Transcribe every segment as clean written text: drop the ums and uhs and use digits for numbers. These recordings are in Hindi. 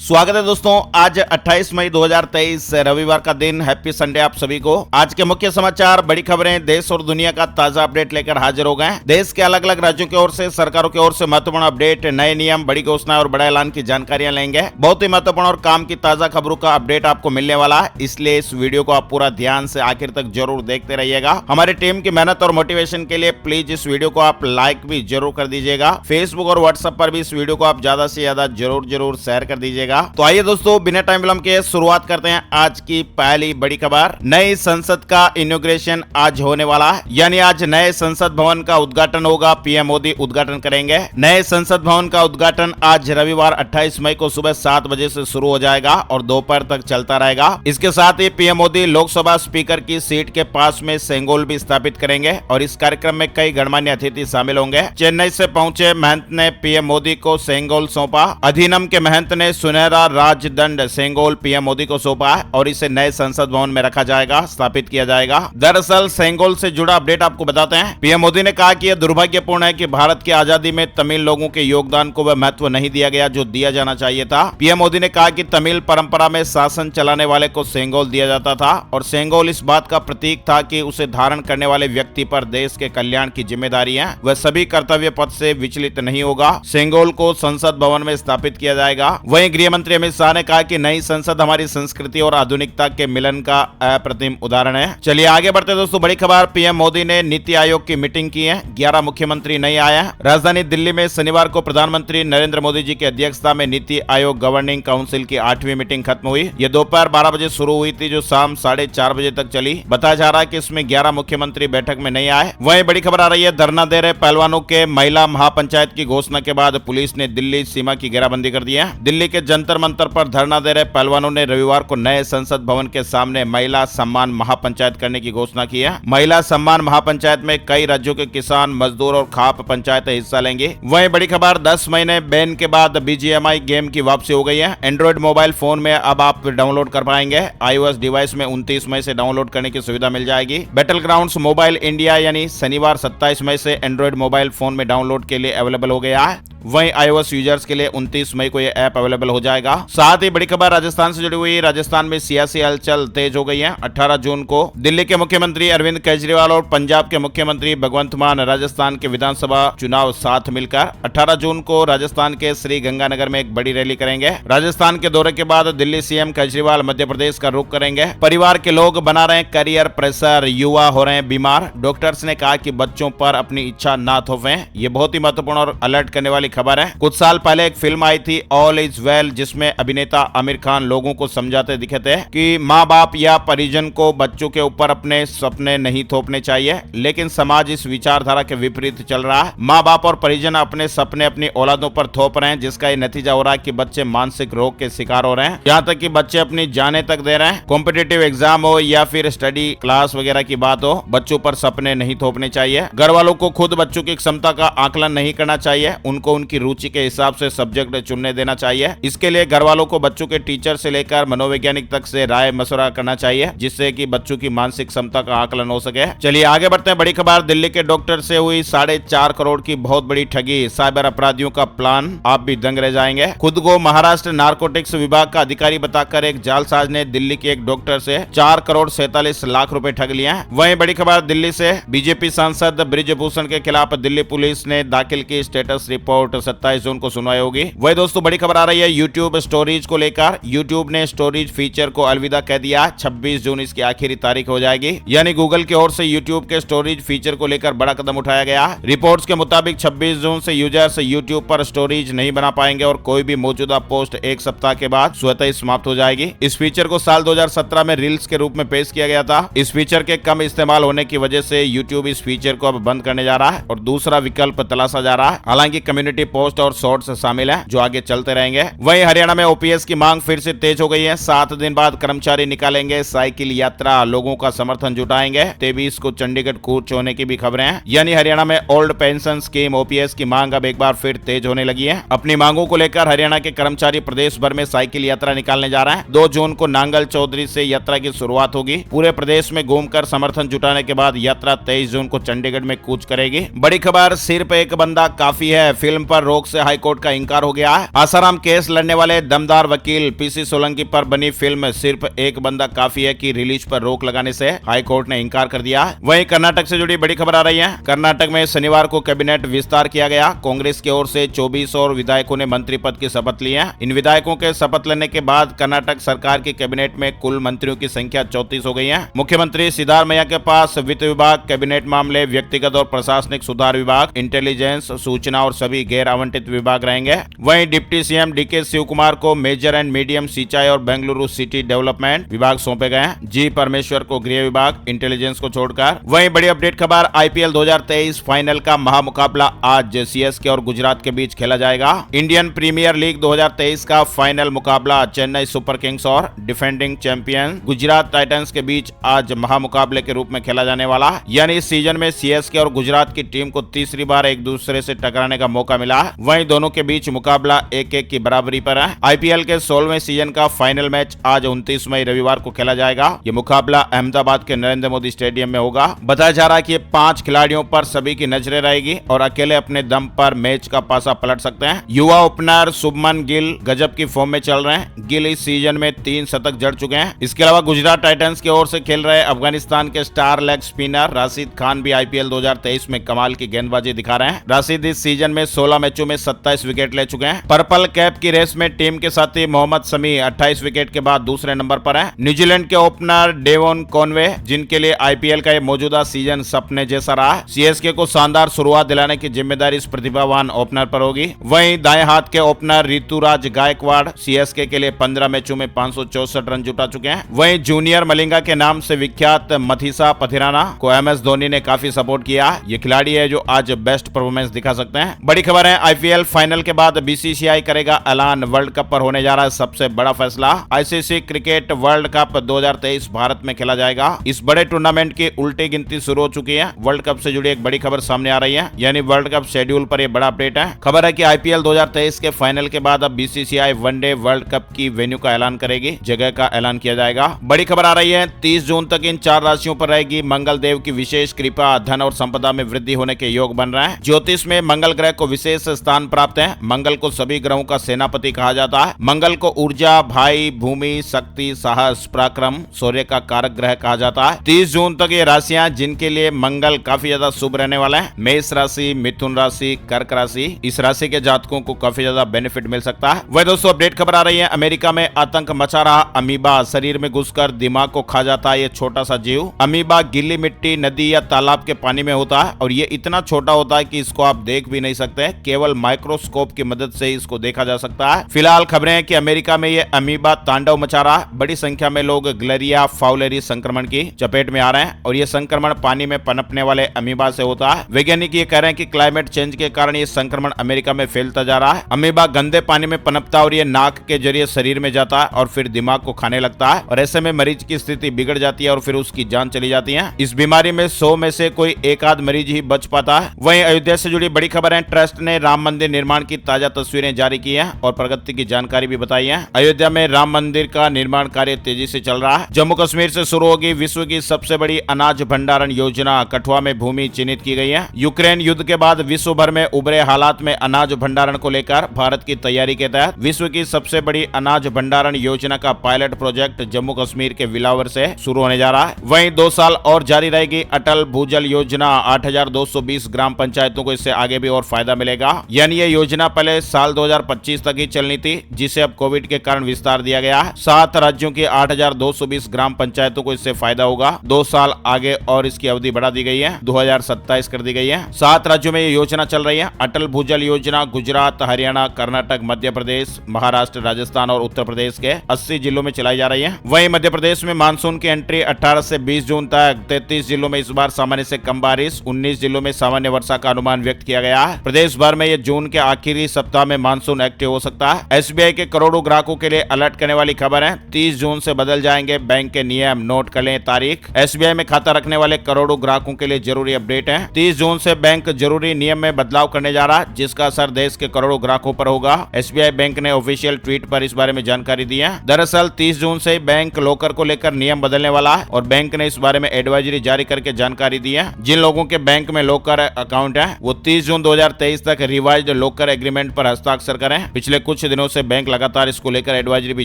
स्वागत है दोस्तों। आज 28 मई 2023 रविवार का दिन। हैप्पी संडे आप सभी को। आज के मुख्य समाचार, बड़ी खबरें, देश और दुनिया का ताजा अपडेट लेकर हाजिर हो गए। देश के अलग अलग राज्यों की ओर से, सरकारों की ओर से महत्वपूर्ण अपडेट, नए नियम, बड़ी घोषणाएं और बड़ा ऐलान की जानकारियां लेंगे। बहुत ही महत्वपूर्ण और काम की ताजा खबरों का अपडेट आपको मिलने वाला है, इसलिए इस वीडियो को आप पूरा ध्यान से आखिर तक जरूर देखते रहिएगा। हमारी टीम की मेहनत और मोटिवेशन के लिए प्लीज इस वीडियो को आप लाइक भी जरूर कर दीजिएगा। फेसबुक और व्हाट्सएप पर भी इस वीडियो को आप ज्यादा से ज्यादा जरूर शेयर कर दीजिएगा। तो आइए दोस्तों, बिना टाइम विलंब के शुरुआत करते हैं आज की पहली बड़ी खबर। नई संसद का इनॉग्रेशन आज होने वाला है, यानी आज नए संसद भवन का उद्घाटन होगा। पीएम मोदी उद्घाटन करेंगे। नए संसद भवन का उद्घाटन आज रविवार 28 मई को सुबह 7 बजे से शुरू हो जाएगा और दोपहर तक चलता रहेगा। इसके साथ ही पीएम मोदी लोकसभा स्पीकर की सीट के पास में सेंगोल भी स्थापित करेंगे और इस कार्यक्रम में कई गणमान्य अतिथि शामिल होंगे। चेन्नई से पहुंचे महंत ने पीएम मोदी को सेंगोल सौंपा। अधिनम के महंत ने सुनहरा राजदंड सेंगोल पीएम मोदी को सौंपा है और इसे नए संसद भवन में रखा जाएगा, स्थापित किया जाएगा। दरअसल सेंगोल से जुड़ा अपडेट आपको बताते हैं। पीएम मोदी ने कहा कि यह दुर्भाग्यपूर्ण है कि भारत की आजादी में तमिल लोगों के योगदान को वह महत्व नहीं दिया गया जो दिया जाना चाहिए था। पीएम मोदी ने कहा कि तमिल परंपरा में शासन चलाने वाले को सेंगोल दिया जाता था और सेंगोल इस बात का प्रतीक था कि उसे धारण करने वाले व्यक्ति पर देश के कल्याण की जिम्मेदारी है, वह सभी कर्तव्य पथ से विचलित नहीं होगा। सेंगोल को संसद भवन में स्थापित किया जाएगा। वहीं गृह मंत्री अमित शाह ने कहा कि नई संसद हमारी संस्कृति और आधुनिकता के मिलन का अप्रतिम उदाहरण है। चलिए आगे बढ़ते दोस्तों। बड़ी खबर, पीएम मोदी ने नीति आयोग की मीटिंग की है। 11 मुख्यमंत्री नहीं आए हैं। राजधानी दिल्ली में शनिवार को प्रधानमंत्री नरेंद्र मोदी जी की अध्यक्षता में नीति आयोग गवर्निंग काउंसिल की 8वीं मीटिंग खत्म हुई। ये दोपहर 12 बजे शुरू हुई थी, जो शाम 4:30 बजे तक चली। बताया जा रहा है कि इसमें 11 मुख्यमंत्री बैठक में नहीं आए। वहीं बड़ी खबर आ रही है, धरना दे रहे पहलवानों के महिला महापंचायत की घोषणा के बाद पुलिस ने दिल्ली सीमा की घेराबंदी कर दी है। दिल्ली के जंतर मंतर पर धरना दे रहे पहलवानों ने रविवार को नए संसद भवन के सामने महिला सम्मान महापंचायत करने की घोषणा की है। महिला सम्मान महापंचायत में कई राज्यों के किसान, मजदूर और खाप पंचायतें हिस्सा लेंगी। वहीं बड़ी खबर, 10 महीने बैन के बाद बीजीएमआई गेम की वापसी हो गई है। एंड्रॉइड मोबाइल फोन में अब आप डाउनलोड कर पाएंगे। iOS डिवाइस में 29 मई से डाउनलोड करने की सुविधा मिल जाएगी। बैटल ग्राउंड्स मोबाइल इंडिया यानी शनिवार 27 मई से एंड्रॉइड मोबाइल फोन में डाउनलोड के लिए अवेलेबल हो गया है। वहीं iOS यूजर्स के लिए 29 मई को यह ऐप अवेलेबल हो जाएगा। साथ ही बड़ी खबर राजस्थान से जुड़ी हुई। राजस्थान में सियासी हलचल तेज हो गई है। 18 जून को दिल्ली के मुख्यमंत्री अरविंद केजरीवाल और पंजाब के मुख्यमंत्री भगवंत मान राजस्थान के विधानसभा चुनाव साथ मिलकर 18 जून को राजस्थान के श्री गंगानगर में एक बड़ी रैली करेंगे। राजस्थान के दौरे के बाद दिल्ली सीएम केजरीवाल मध्य प्रदेश का रुख करेंगे। परिवार के लोग बना रहे करियर प्रेशर, युवा हो रहे हैं बीमार। डॉक्टर्स ने कहा कि बच्चों पर अपनी इच्छा ना थोपें। ये बहुत ही महत्वपूर्ण और अलर्ट करने वाली खबर है। कुछ साल पहले एक फिल्म आई थी ऑल इज वेल, जिसमें अभिनेता आमिर खान लोगों को समझाते दिखे थे कि माँ बाप या परिजन को बच्चों के ऊपर अपने सपने नहीं थोपने चाहिए, लेकिन समाज इस विचारधारा के विपरीत चल रहा है। माँ बाप और परिजन अपने सपने अपनी औलादों पर थोप रहे हैं, जिसका ये नतीजा हो रहा है कि बच्चे मानसिक रोग के शिकार हो रहे हैं। यहाँ तक कि बच्चे अपनी जानें तक दे रहे हैं। कॉम्पिटिटिव एग्जाम हो या फिर स्टडी क्लास वगैरह की बात हो, बच्चों पर सपने नहीं थोपने चाहिए। घर वालों को खुद बच्चों की क्षमता का आकलन नहीं करना चाहिए, उनको उनकी रुचि के हिसाब से सब्जेक्ट चुनने देना चाहिए। इसके लिए घर वालों को बच्चों के टीचर से लेकर मनोवैज्ञानिक तक से राय मशवरा करना चाहिए, जिससे कि बच्चों की मानसिक क्षमता का आकलन हो सके। चलिए आगे बढ़ते हैं। बड़ी खबर, दिल्ली के डॉक्टर से हुई 4.5 करोड़ की बहुत बड़ी ठगी। साइबर अपराधियों का प्लान, आप भी दंग रह जाएंगे। खुद को महाराष्ट्र नारकोटिक्स विभाग का अधिकारी बताकर एक जालसाज ने दिल्ली के एक डॉक्टर से 4 करोड़ 47 लाख रुपए ठग लिए हैं। वहीं बड़ी खबर, दिल्ली से बीजेपी सांसद ब्रिजभूषण के खिलाफ दिल्ली पुलिस ने दाखिल की स्टेटस रिपोर्ट। 27 जून को सुनवाई होगी। वही दोस्तों बड़ी खबर आ रही है यूट्यूब स्टोरेज को लेकर। यूट्यूब ने स्टोरेज फीचर को अलविदा कह दिया। 26 जून इसकी आखिरी तारीख हो जाएगी, यानी गूगल की ओर से यूट्यूब के स्टोरेज फीचर को लेकर बड़ा कदम उठाया गया। रिपोर्ट्स के मुताबिक 26 जून से यूजर्स यूट्यूब पर स्टोरेज नहीं बना पाएंगे और कोई भी मौजूदा पोस्ट एक सप्ताह के बाद स्वतः ही समाप्त हो जाएगी। इस फीचर को साल 2017 में रील्स के रूप में पेश किया गया था। इस फीचर के कम इस्तेमाल होने की वजह से यूट्यूब इस फीचर को अब बंद करने जा रहा है और दूसरा विकल्प तलाशा जा रहा है। हालांकि कम्युनिटी पोस्ट और शॉर्ट्स शामिल है जो आगे चलते रहेंगे। वहीं हरियाणा में ओपीएस की मांग फिर से तेज हो गई है। 7 दिन बाद कर्मचारी निकालेंगे साइकिल यात्रा, लोगों का समर्थन जुटाएंगे। 23 को चंडीगढ़ कूच होने की भी खबरें हैं, यानी हरियाणा में ओल्ड पेंशन स्कीम ओपीएस की मांग अब एक बार फिर तेज होने लगी है। अपनी मांगों को लेकर हरियाणा के कर्मचारी प्रदेश भर में साइकिल यात्रा निकालने जा रहे हैं। 2 जून को नांगल चौधरी से यात्रा की शुरुआत होगी। पूरे प्रदेश में घूमकर समर्थन जुटाने के बाद यात्रा 23 जून को चंडीगढ़ में कूच करेगी। बड़ी खबर, सिर्फ एक बंदा काफी है। फिल्म पर रोक से हाईकोर्ट का इंकार हो गया है। आसाराम केस लड़ने वाले दमदार वकील पीसी सोलंकी पर बनी फिल्म सिर्फ एक बंदा काफी है की रिलीज पर रोक लगाने से हाईकोर्ट ने इंकार कर दिया। वहीं कर्नाटक से जुड़ी बड़ी खबर आ रही है। कर्नाटक में शनिवार को कैबिनेट विस्तार किया गया। कांग्रेस की ओर से 24 और विधायकों ने मंत्री पद की शपथ ली है। इन विधायकों के शपथ लेने के बाद कर्नाटक सरकार की कैबिनेट में कुल मंत्रियों की संख्या 34 हो गई है। मुख्यमंत्री सिद्धारमैया के पास वित्त विभाग, कैबिनेट मामले, व्यक्तिगत और प्रशासनिक सुधार विभाग, इंटेलिजेंस, सूचना और सभी गैर आवंटित विभाग रहेंगे। वहीं deputy CM DK Shivakumar को मेजर एंड मीडियम सिंचाई और बेंगलुरु सिटी डेवलपमेंट विभाग सौंपे गए हैं। जी परमेश्वर को गृह विभाग, इंटेलिजेंस को छोड़कर। वहीं बड़ी अपडेट खबर, आईपीएल 2023 फाइनल का महामुकाबला आज सीएसके और गुजरात के बीच खेला जाएगा। इंडियन प्रीमियर लीग 2023 का फाइनल मुकाबला चेन्नई सुपर किंग्स और डिफेंडिंग चैंपियन गुजरात टाइटंस के बीच आज महामुकाबले के रूप में खेला जाने वाला। यानी इस सीजन में सीएसके और गुजरात की टीम को तीसरी बार एक दूसरे से टकराने का मौका मिला। वहीं दोनों के बीच मुकाबला 1-1 की बराबरी पर है। आईपीएल के 16वें सीजन का फाइनल मैच आज 29 मई रविवार को खेला जाएगा। ये मुकाबला अहमदाबाद के नरेंद्र मोदी स्टेडियम में होगा। बताया जा रहा है कि 5 खिलाड़ियों पर सभी की नजरें रहेगी और अकेले अपने दम पर मैच का पासा पलट सकते हैं। युवा ओपनर शुभमन गिल गजब की फॉर्म में चल रहे हैं। गिल इस सीजन में 3 शतक जड़ चुके हैं। इसके अलावा गुजरात टाइटंस की ओर से खेल रहे अफगानिस्तान के star leg spinner Rashid Khan भी आईपीएल 2023 में कमाल की गेंदबाजी दिखा रहे हैं। राशिद इस सीजन में 16 मैचों में 27 विकेट ले चुके हैं। पर्पल कैप की रेस में टीम के साथी मोहम्मद शमी 28 विकेट के बाद दूसरे नंबर पर है। न्यूजीलैंड के ओपनर डेवन कॉनवे, जिनके लिए आईपीएल का ये मौजूदा सीजन सपने जैसा रहा, सीएसके को शानदार शुरुआत दिलाने की जिम्मेदारी इस प्रतिभावान ओपनर पर होगी। वहीं दाएं हाथ के ओपनर ऋतुराज गायकवाड़ सीएसके के लिए 15 मैचों में 564 रन जुटा चुके हैं। वहीं जूनियर मलिंगा के नाम से विख्यात मथीसा पथिराना को एमएस धोनी ने काफी सपोर्ट किया। ये खिलाड़ी है जो आज बेस्ट परफॉर्मेंस दिखा सकते हैं। बड़ी खबर है, आईपीएल फाइनल के बाद बीसीसीआई करेगा ऐलान, वर्ल्ड कप पर होने जा रहा है सबसे बड़ा फैसला। ICC cricket world cup 2023 Bharat में खेला जाएगा। इस बड़े टूर्नामेंट की उल्टी गिनती शुरू हो चुकी है। वर्ल्ड कप से जुड़ी एक बड़ी खबर सामने आ रही है, यानी वर्ल्ड कप शेड्यूल पर यह बड़ा अपडेट है। खबर है कि आईपीएल 2023 के फाइनल के बाद अब बीसीसीआई वनडे वर्ल्ड कप की वेन्यू का ऐलान करेगी, जगह का ऐलान किया जाएगा। बड़ी खबर आ रही है, 30 जून तक इन 4 राशियों पर रहेगी मंगल देव की विशेष कृपा। धन और संपदा में वृद्धि होने के योग बन रहे हैं। ज्योतिष में मंगल ग्रह को विशेष स्थान प्राप्त है। मंगल को सभी ग्रहों का सेनापति कहा जाता है। मंगल को ऊर्जा, भाई, भूमि, शक्ति, साहस, पराक्रम, शौर्य का कारक ग्रह कहा जाता है। 30 जून तक ये राशियां जिनके लिए मंगल काफी ज्यादा शुभ रहने वाला है, मेष राशि, मिथुन राशि, कर्क राशि, इस राशि के जातकों को काफी ज्यादा बेनिफिट मिल सकता है। वह दोस्तों अपडेट खबर आ रही है, अमेरिका में आतंक मचा रहा अमीबा शरीर में घुसकर दिमाग को खा जाता है। ये छोटा सा जीव अमीबा गीली मिट्टी, नदी या तालाब के पानी में होता है और ये इतना छोटा होता है कि इसको आप देख भी नहीं सकते। केवल माइक्रोस्कोप की मदद से इसको देखा जा सकता है। फिलहाल खबरें हैं कि अमेरिका में ये अमीबा तांडव मचा रहा है। बड़ी संख्या में लोग ग्लेरिया फाउलेरी संक्रमण की चपेट में आ रहे हैं और ये संक्रमण पानी में पनपने वाले अमीबा से होता है। वैज्ञानिक ये कह रहे हैं कि क्लाइमेट चेंज के कारण ये संक्रमण अमेरिका में फैलता जा रहा है। अमीबा गंदे पानी में पनपता है और ये नाक के जरिए शरीर में जाता है और फिर दिमाग को खाने लगता है और ऐसे में मरीज की स्थिति बिगड़ जाती है और फिर उसकी जान चली जाती है। इस बीमारी में 100 में से कोई एक आध मरीज ही बच पाता है। वहीं अयोध्या से जुड़ी बड़ी खबर है, ट्रस्ट ने राम मंदिर निर्माण की ताजा तस्वीरें जारी की है और प्रगति की जानकारी भी बताई है। अयोध्या में राम मंदिर का निर्माण कार्य तेजी से चल रहा है। जम्मू कश्मीर से शुरू होगी विश्व की सबसे बड़ी अनाज भंडारण योजना। कठुआ में भूमि चिन्हित की गई है। यूक्रेन युद्ध के बाद विश्व भर में उभरे हालात में अनाज भंडारण को लेकर भारत की तैयारी के तहत विश्व की सबसे बड़ी अनाज भंडारण योजना का पायलट प्रोजेक्ट जम्मू कश्मीर के विलावर से शुरू होने जा रहा है। वहीं 2 साल और जारी रहेगी अटल भूजल योजना। 8,220 ग्राम पंचायतों को इससे आगे भी और फायदा मिलेगा। यानी ये योजना पहले साल 2025 तक ही चलनी थी, जिसे अब कोविड के कारण विस्तार दिया गया है। 7 राज्यों की 8,220 ग्राम पंचायतों को इससे फायदा होगा। 2 साल आगे और इसकी अवधि बढ़ा दी गई है, 2027 कर दी गई है। 7 राज्यों में ये योजना चल रही है। अटल भूजल योजना गुजरात, हरियाणा, कर्नाटक, मध्य प्रदेश, महाराष्ट्र, राजस्थान और उत्तर प्रदेश के 80 जिलों में चलाई जा रही है। वहीं मध्य प्रदेश में मानसून की एंट्री 18 से 20 जून तक। 33 जिलों में इस बार सामान्य से कम बारिश, 19 जिलों में सामान्य वर्षा का अनुमान व्यक्त किया गया है। प्रदेश भर में ये जून के आखिरी सप्ताह में मानसून एक्टिव हो सकता है। एसबीआई के करोड़ों ग्राहकों के लिए अलर्ट करने वाली खबर है। 30 जून से बदल जाएंगे बैंक के नियम, नोट कर लें तारीख। एसबीआई में खाता रखने वाले करोड़ों ग्राहकों के लिए जरूरी अपडेट है। 30 जून से बैंक जरूरी नियम में बदलाव करने जा रहा है, जिसका असर देश के करोड़ों ग्राहकों पर होगा। एसबीआई बैंक ने ऑफिशियल ट्वीट पर इस बारे में जानकारी दी है। दरअसल 30 जून से बैंक लॉकर को लेकर नियम बदलने वाला है और बैंक ने इस बारे में एडवाइजरी जारी करके जानकारी दी है। जिन लोगों के बैंक में लॉकर अकाउंट है वो 30 जून 2023 तक तक रिवाइज्ड लोकर एग्रीमेंट पर हस्ताक्षर करें। पिछले कुछ दिनों से बैंक लगातार इसको लेकर एडवाइजरी भी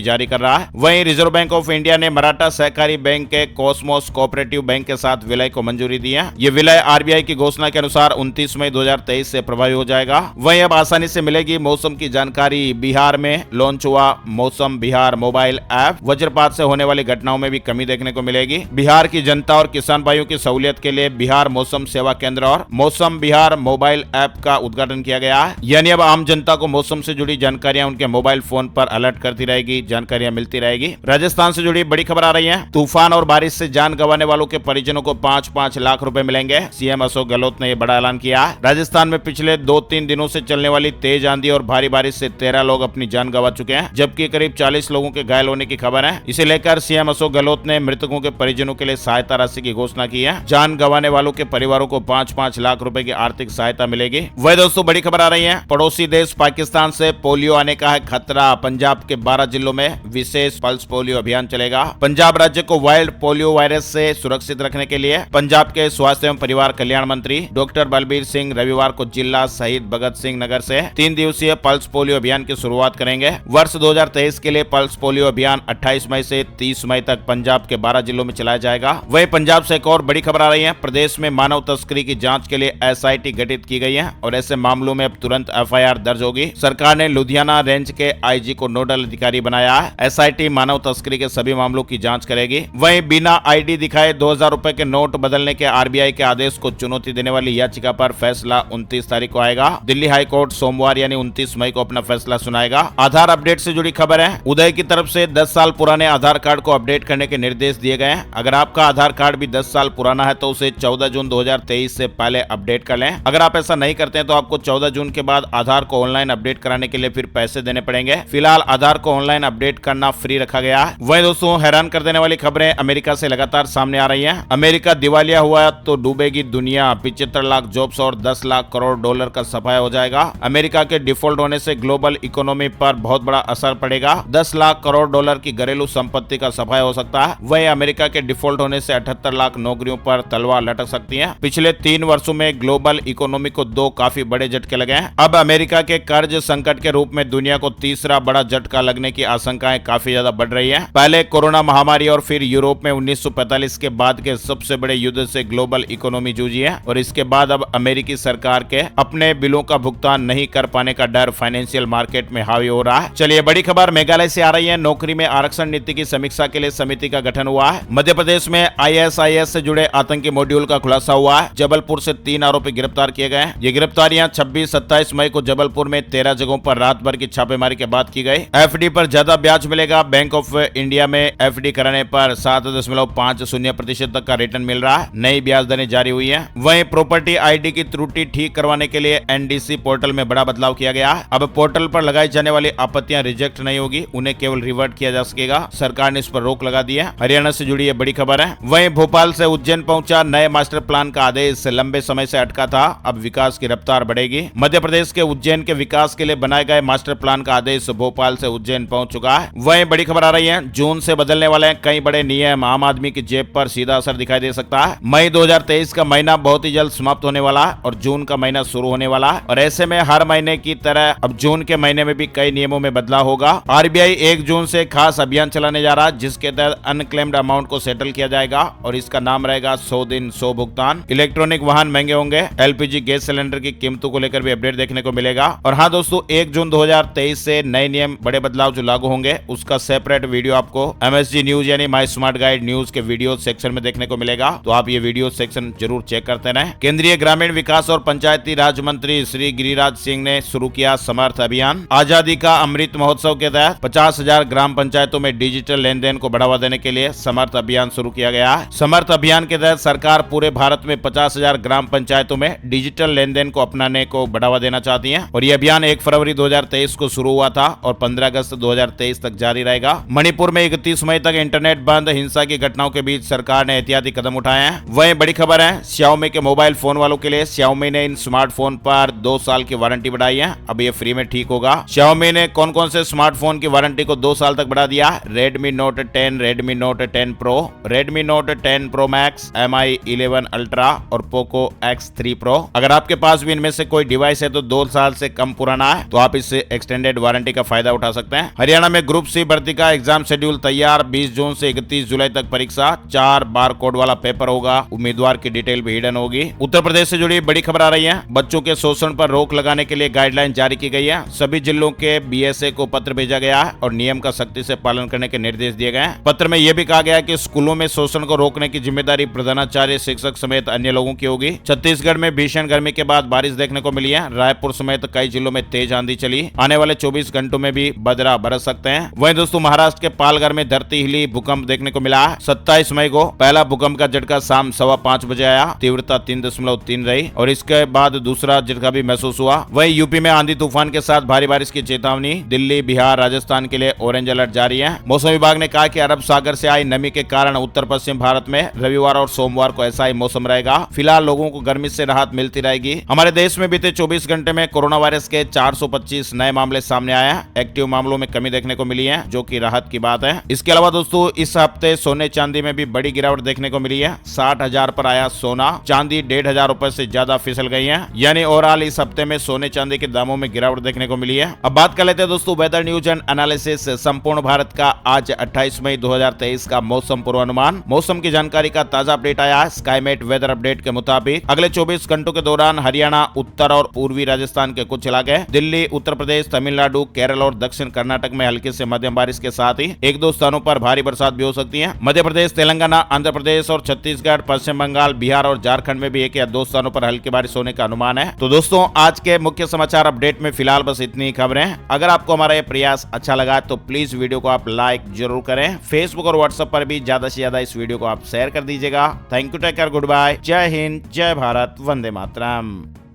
जारी कर रहा है। वहीं रिजर्व बैंक ऑफ इंडिया ने मराठा सहकारी बैंक के कॉस्मोस कोऑपरेटिव बैंक के साथ विलय को मंजूरी दी है। ये विलय आरबीआई की घोषणा के अनुसार 29 मई 2023 से प्रभावी हो जाएगा। वहीं अब आसानी से मिलेगी मौसम की जानकारी। बिहार में लॉन्च हुआ मौसम बिहार मोबाइल ऐप। वज्रपात से होने वाली घटनाओं में भी कमी देखने को मिलेगी। बिहार की जनता और किसान भाइयों की सहूलियत के लिए बिहार मौसम सेवा केंद्र और मौसम बिहार मोबाइल ऐप का उद्घाटन किया गया है। यानी अब आम जनता को मौसम से जुड़ी जानकारियां उनके मोबाइल फोन पर अलर्ट करती रहेगी, जानकारियां मिलती रहेगी। राजस्थान से जुड़ी बड़ी खबर आ रही है। तूफान और बारिश से जान गंवाने वालों के परिजनों को 5-5 लाख रुपए मिलेंगे। सीएम अशोक गहलोत ने यह बड़ा ऐलान किया है। राजस्थान में पिछले 2-3 दिनों से चलने वाली तेज आंधी और भारी बारिश से 13 लोग अपनी जान गंवा चुके हैं, जबकि करीब 40 लोगों के घायल होने की खबर है। इसे लेकर सीएम अशोक गहलोत ने मृतकों के परिजनों के लिए सहायता राशि की घोषणा की है। जान गंवाने वालों के परिवारों को 5-5 लाख रुपए की आर्थिक सहायता मिलेगी। वही दोस्तों बड़ी खबर आ रही है। पड़ोसी देश पाकिस्तान से पोलियो आने का है खतरा। पंजाब के 12 जिलों में विशेष पल्स पोलियो अभियान चलेगा। पंजाब राज्य को वाइल्ड पोलियो वायरस से सुरक्षित रखने के लिए पंजाब के स्वास्थ्य एवं परिवार कल्याण मंत्री डॉक्टर बलबीर सिंह रविवार को जिला शहीद भगत सिंह नगर से 3 दिवसीय पल्स पोलियो अभियान की शुरुआत करेंगे। वर्ष 2023 के लिए पल्स पोलियो अभियान 28 मई से 30 मई तक पंजाब के 12 जिलों में चलाया जाएगा। वहीं पंजाब से एक और बड़ी खबर आ रही है। प्रदेश में मानव तस्करी की जांच के लिए एसआईटी गठित की गई है और ऐसे मामलों में अब तुरंत एफआईआर दर्ज होगी। सरकार ने लुधियाना रेंज के आईजी को नोडल अधिकारी बनाया है। एसआईटी मानव तस्करी के सभी मामलों की जांच करेगी। वहीं बिना आईडी दिखाए 2000 रुपए के नोट बदलने के आरबीआई के आदेश को चुनौती देने वाली याचिका पर फैसला 29 तारीख को आएगा। दिल्ली हाई कोर्ट सोमवार यानी 29 मई को अपना फैसला सुनाएगा। आधार अपडेट से जुड़ी खबर है। उदय की तरफ से 10 साल पुराने आधार कार्ड को अपडेट करने के निर्देश दिए गए हैं। अगर आपका आधार कार्ड भी 10 साल पुराना है तो उसे 14 जून 2023 से पहले अपडेट कर लें। अगर आप ऐसा नहीं करते हैं तो आपको 14 जून के बाद आधार को ऑनलाइन अपडेट कराने के लिए फिर पैसे देने पड़ेंगे। फिलहाल आधार को ऑनलाइन अपडेट करना फ्री रखा गया है। वहीं दोस्तों हैरान कर देने वाली खबरें अमेरिका से लगातार सामने आ रही हैं। अमेरिका दिवालिया हुआ तो डूबेगी दुनिया। 75 लाख जॉब्स और 10 लाख करोड़ डॉलर का सफाया हो जाएगा। अमेरिका के डिफॉल्ट होने से ग्लोबल इकोनॉमी पर बहुत बड़ा असर पड़ेगा। 10 लाख करोड़ डॉलर की घरेलू संपत्ति का सफाया हो सकता है। वहीं अमेरिका के डिफॉल्ट होने से 78 लाख नौकरियों पर तलवार लटक सकती है। पिछले 3 वर्षों में ग्लोबल इकोनॉमी को 2 काफी बड़े झटके लगे हैं। अब अमेरिका के कर्ज संकट के रूप में दुनिया को तीसरा बड़ा झटका लगने की आशंकाएं काफी ज्यादा बढ़ रही है। पहले कोरोना महामारी और फिर यूरोप में 1945 के बाद के सबसे बड़े युद्ध से ग्लोबल इकोनॉमी जूझी है और इसके बाद अब अमेरिकी सरकार के अपने बिलों का भुगतान नहीं कर पाने का डर फाइनेंशियल मार्केट में हावी हो रहा है। चलिए बड़ी खबर मेघालय से आ रही है। नौकरी में आरक्षण नीति की समीक्षा के लिए समिति का गठन हुआ है। मध्य प्रदेश में आईएसआईएस से जुड़े आतंकी मॉड्यूल का खुलासा हुआ है। जबलपुर से 3 आरोपी गिरफ्तार किए गए। ये गिरफ्तारियां 26-27 मई को जबलपुर में 13 जगहों पर रात भर की छापेमारी के बाद की गई। एफडी पर ज्यादा ब्याज मिलेगा। बैंक ऑफ इंडिया में एफडी कराने पर 7.50% तक का रिटर्न मिल रहा है। नई ब्याज दरें जारी हुई है। वहीं प्रॉपर्टी आईडी की त्रुटि ठीक करवाने के लिए एनडीसी पोर्टल में बड़ा बदलाव किया गया है। अब पोर्टल पर लगाई जाने वाली आपत्तियां रिजेक्ट नहीं होगी, उन्हें केवल रिवर्ट किया जा सकेगा। सरकार ने इस पर रोक लगा दी है। हरियाणा से जुड़ी बड़ी खबर है। वहीं भोपाल से उज्जैन पहुंचा नए मास्टर प्लान का आदेश। लंबे समय से अटका था, अब विकास की रफ्तार बढ़ेगी। मध्य प्रदेश के उज्जैन के विकास के लिए बनाए गए मास्टर प्लान का आदेश भोपाल से उज्जैन पहुंच चुका है। वहीं बड़ी खबर आ रही है। जून से बदलने वाले कई बड़े नियम। आम आदमी की जेब पर सीधा असर दिखाई दे सकता है। मई 2023 का महीना बहुत ही जल्द समाप्त होने वाला है और जून का महीना शुरू होने वाला है और ऐसे में हर महीने की तरह अब जून के महीने में भी कई नियमों में बदलाव होगा। आरबीआई 1 जून से खास अभियान चलाने जा रहा है जिसके तहत अनक्लेम्ड अमाउंट को सेटल किया जाएगा और इसका नाम रहेगा 100 दिन 100 भुगतान। इलेक्ट्रॉनिक वाहन महंगे होंगे। एलपीजी गैस सिलेंडर की कीमतों को लेकर भी अपडेट देखने को मिलेगा। और हाँ दोस्तों 1 जून 2023 से नए नियम बड़े बदलाव जो लागू होंगे उसका सेपरेट वीडियो आपको एमएसजी न्यूज यानी माई स्मार्ट गाइड न्यूज के वीडियो सेक्शन में देखने को मिलेगा, तो आप ये वीडियो सेक्शन जरूर चेक करते रहें। केंद्रीय ग्रामीण विकास और पंचायती राज मंत्री श्री गिरिराज सिंह ने शुरू किया समर्थ अभियान। आजादी का अमृत महोत्सव के तहत 50,000 ग्राम पंचायतों में डिजिटल लेन देन को बढ़ावा देने के लिए समर्थ अभियान शुरू किया गया है। समर्थ अभियान के तहत सरकार पूरे भारत में 50,000 ग्राम पंचायतों में डिजिटल लेन देन को अपनाने को बढ़ावा देना चाहती है और ये अभियान 1 फरवरी 2023 को शुरू हुआ था और 15 अगस्त 2023 तक जारी रहेगा। मणिपुर में 31 मई तक इंटरनेट बंद। हिंसा की घटनाओं के बीच सरकार ने एहतियाती कदम उठाए हैं। वहीं बड़ी खबर है Xiaomi के मोबाइल फोन वालों के लिए Xiaomi ने इन स्मार्टफोन पर 2 साल की वारंटी बढ़ाई है। अब ये फ्री में ठीक होगा। Xiaomi ने कौन-कौन से स्मार्टफोन की वारंटी को 2 साल तक बढ़ा दिया? Redmi Note 10, Redmi Note 10 Pro, Redmi Note 10 Pro Max, MI 11 Ultra और Poco X3 Pro। अगर आपके पास भी इनमें से कोई डिवाइस है तो 2 साल से कम पुराना है तो आप इस एक्सटेंडेड वारंटी का फायदा उठा सकते हैं। हरियाणा में ग्रुप सी भर्ती का एग्जाम शेड्यूल तैयार, 20 जून से 31 जुलाई तक परीक्षा, 4 बार कोड वाला पेपर होगा, उम्मीदवार की डिटेल भी हिडन होगी। उत्तर प्रदेश से जुड़ी बड़ी खबर आ रही है। बच्चों के शोषण पर रोक लगाने के लिए गाइडलाइन जारी की गई है। सभी जिलों के बीएसए को पत्र भेजा गया है और नियम का सख्ती से पालन करने के निर्देश दिए गए हैं। पत्र में यह भी कहा गया है कि स्कूलों में शोषण को रोकने की जिम्मेदारी प्रधानाचार्य, शिक्षक समेत अन्य लोगों की होगी। छत्तीसगढ़ में भीषण गर्मी के बाद बारिश देखने को मिली है। रायपुर समेत कई जिलों में तेज आंधी चली। आने वाले 24 घंटों में भी बदरा बरस सकते हैं। वहीं दोस्तों महाराष्ट्र के पालघर में धरती हिली, भूकंप देखने को मिला है। 27 मई को पहला भूकंप का झटका शाम 5:15 बजे आया। तीव्रता 3.3 रही और इसके बाद दूसरा झटका भी महसूस हुआ। वहीं यूपी में आंधी तूफान के साथ भारी बारिश की चेतावनी। दिल्ली, बिहार, राजस्थान के लिए ऑरेंज अलर्ट जारी है। मौसम विभाग ने कहा कि अरब सागर से आई नमी के कारण उत्तर पश्चिम भारत में रविवार और सोमवार को ऐसा ही मौसम रहेगा। फिलहाल लोगों को गर्मी से राहत मिलती रहेगी। हमारे देश में बीते 24 घंटे में कोरोना वायरस के 425 नए मामले सामने आए हैं। एक्टिव मामलों में कमी देखने को मिली है, जो कि राहत की बात है। इसके अलावा दोस्तों इस हफ्ते सोने चांदी में भी बड़ी गिरावट देखने को मिली है। 60,000 पर आया सोना, चांदी 1,500 रुपए से ज्यादा फिसल गई है। यानी ओवरऑल इस हफ्ते में सोने चांदी के दामों में गिरावट देखने को मिली है। अब बात कर लेते हैं दोस्तों वेदर न्यूज एंड एनालिसिस। संपूर्ण भारत का आज 28 मई 2023 का मौसम पूर्वानुमान। मौसम की जानकारी का ताजा अपडेट आया है। स्काईमेट वेदर अपडेट के मुताबिक अगले 24 घंटों के दौरान हरियाणा, उत्तर और पूर्वी राजस्थान के कुछ इलाके, दिल्ली, उत्तर प्रदेश, तमिलनाडु, केरल और दक्षिण कर्नाटक में हल्की से मध्यम बारिश के साथ ही 1-2 स्थानों पर भारी बरसात भी हो सकती है। मध्य प्रदेश, तेलंगाना, आंध्र प्रदेश और छत्तीसगढ़, पश्चिम बंगाल, बिहार और झारखंड में भी 1 या 2 स्थानों पर हल्की बारिश होने का अनुमान है। तो दोस्तों आज के मुख्य समाचार अपडेट में फिलहाल बस इतनी खबरें। अगर आपको हमारा ये प्रयास अच्छा लगा तो प्लीज वीडियो को आप लाइक जरूर करें। फेसबुक और व्हाट्सएप पर भी ज्यादा से ज्यादा इस वीडियो को आप शेयर कर दीजिएगा। Thank you, take care, good bye, Jai Hind, जय भारत, वंदे मातरम।